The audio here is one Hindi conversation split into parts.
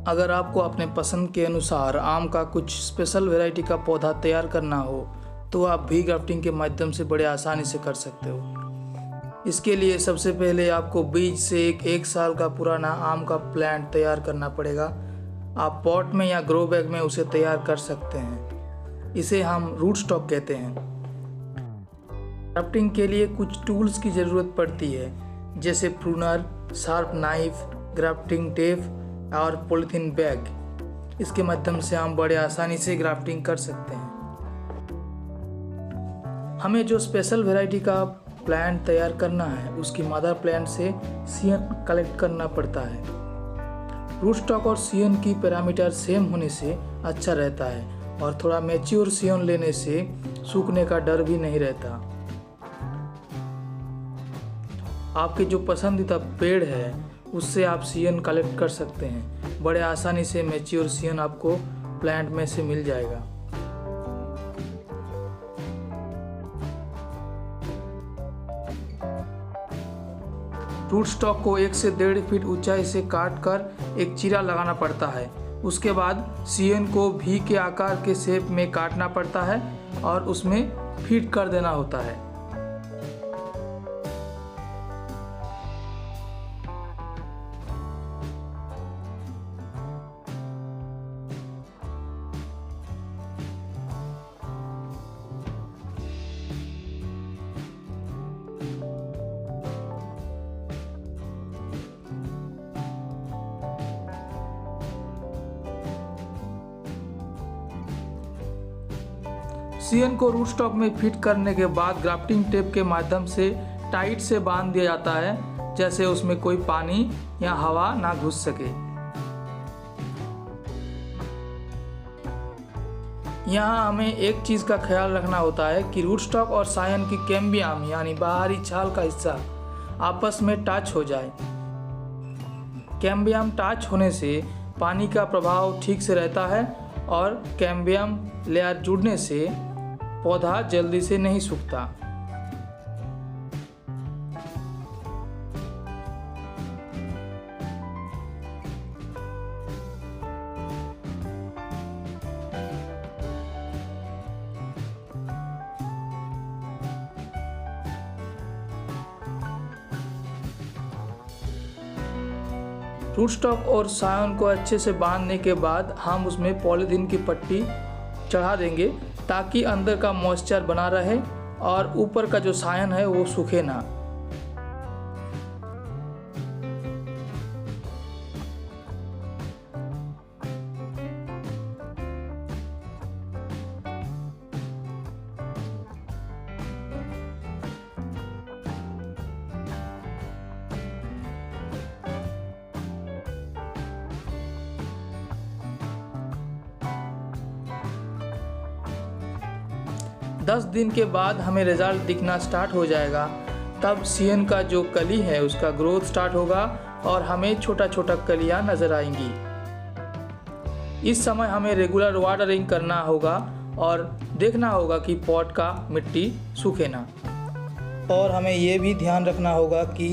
अगर आपको अपने पसंद के अनुसार आम का कुछ स्पेशल वैरायटी का पौधा तैयार करना हो तो आप भी ग्राफ्टिंग के माध्यम से बड़े आसानी से कर सकते हो। इसके लिए सबसे पहले आपको बीज से एक साल का पुराना आम का प्लांट तैयार करना पड़ेगा। आप पॉट में या ग्रो बैग में उसे तैयार कर सकते हैं। इसे हम रूट स्टॉक कहते हैं। ग्राफ्टिंग के लिए कुछ टूल्स की ज़रूरत पड़ती है, जैसे pruner, sharp knife, grafting tape और पॉलीथीन बैग। इसके माध्यम से हम बड़े आसानी से ग्राफ्टिंग कर सकते हैं। हमें जो स्पेशल वैरायटी का प्लांट तैयार करना है उसकी मदर प्लांट से सीएन कलेक्ट करना पड़ता है। रूट स्टॉक और सीएन की पैरामीटर सेम होने से अच्छा रहता है और थोड़ा मैच्योर सीएन लेने से सूखने का डर भी नहीं रहता। आपके जो पसंदीदा पेड़ है उससे आप सीएन कलेक्ट कर सकते हैं। बड़े आसानी से मैच्योर सीएन आपको प्लांट में से मिल जाएगा। रूट स्टॉक को 1 से 1.5 फीट ऊंचाई से काट कर एक चीरा लगाना पड़ता है। उसके बाद सीएन को भी के आकार के शेप में काटना पड़ता है और उसमें फीड कर देना होता है। सीएन को रूट स्टॉक में फिट करने के बाद ग्राफ्टिंग टेप के माध्यम से टाइट से बांध दिया जाता है, जैसे उसमें कोई पानी या हवा ना घुस सके। यहाँ हमें एक चीज का ख्याल रखना होता है कि रूट स्टॉक और सायन की कैम्बियम यानी बाहरी छाल का हिस्सा आपस में टच हो जाए। कैम्बियम टच होने से पानी का प्रभाव ठीक से रहता है और कैम्बियम लेयर जुड़ने से पौधा जल्दी से नहीं सूखता। रूट स्टॉक और सायन को अच्छे से बांधने के बाद हम उसमें पॉलीथीन की पट्टी चढ़ा देंगे ताकि अंदर का मॉइस्चर बना रहे और ऊपर का जो सायन है वो सूखे ना। दस दिन के बाद हमें रिजल्ट दिखना स्टार्ट हो जाएगा। तब सीएन का जो कली है उसका ग्रोथ स्टार्ट होगा और हमें छोटा छोटा कलियां नजर आएंगी। इस समय हमें रेगुलर वाटरिंग करना होगा और देखना होगा कि पॉट का मिट्टी सूखे ना। और हमें ये भी ध्यान रखना होगा कि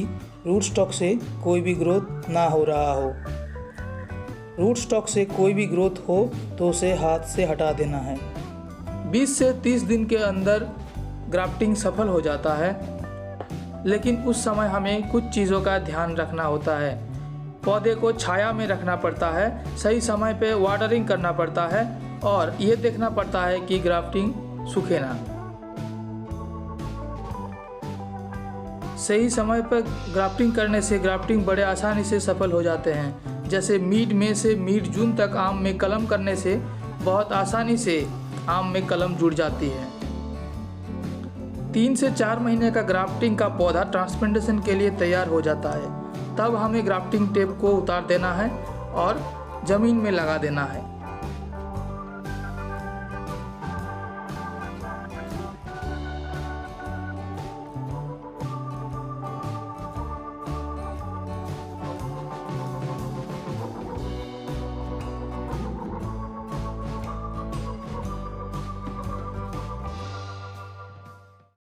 रूट स्टॉक से कोई भी ग्रोथ ना हो रहा हो। रूट स्टॉक से कोई भी ग्रोथ हो तो उसे हाथ से हटा देना है। 20 से 30 दिन के अंदर ग्राफ्टिंग सफल हो जाता है, लेकिन उस समय हमें कुछ चीज़ों का ध्यान रखना होता है। पौधे को छाया में रखना पड़ता है, सही समय पे वाटरिंग करना पड़ता है और ये देखना पड़ता है कि ग्राफ्टिंग सूखे ना। सही समय पर ग्राफ्टिंग करने से ग्राफ्टिंग बड़े आसानी से सफल हो जाते हैं। जैसे मिड मई से मिड जून तक आम में कलम करने से बहुत आसानी से आम में कलम जुड़ जाती है। 3 से 4 महीने का ग्राफ्टिंग का पौधा ट्रांसप्लांटेशन के लिए तैयार हो जाता है। तब हमें ग्राफ्टिंग टेप को उतार देना है और ज़मीन में लगा देना है।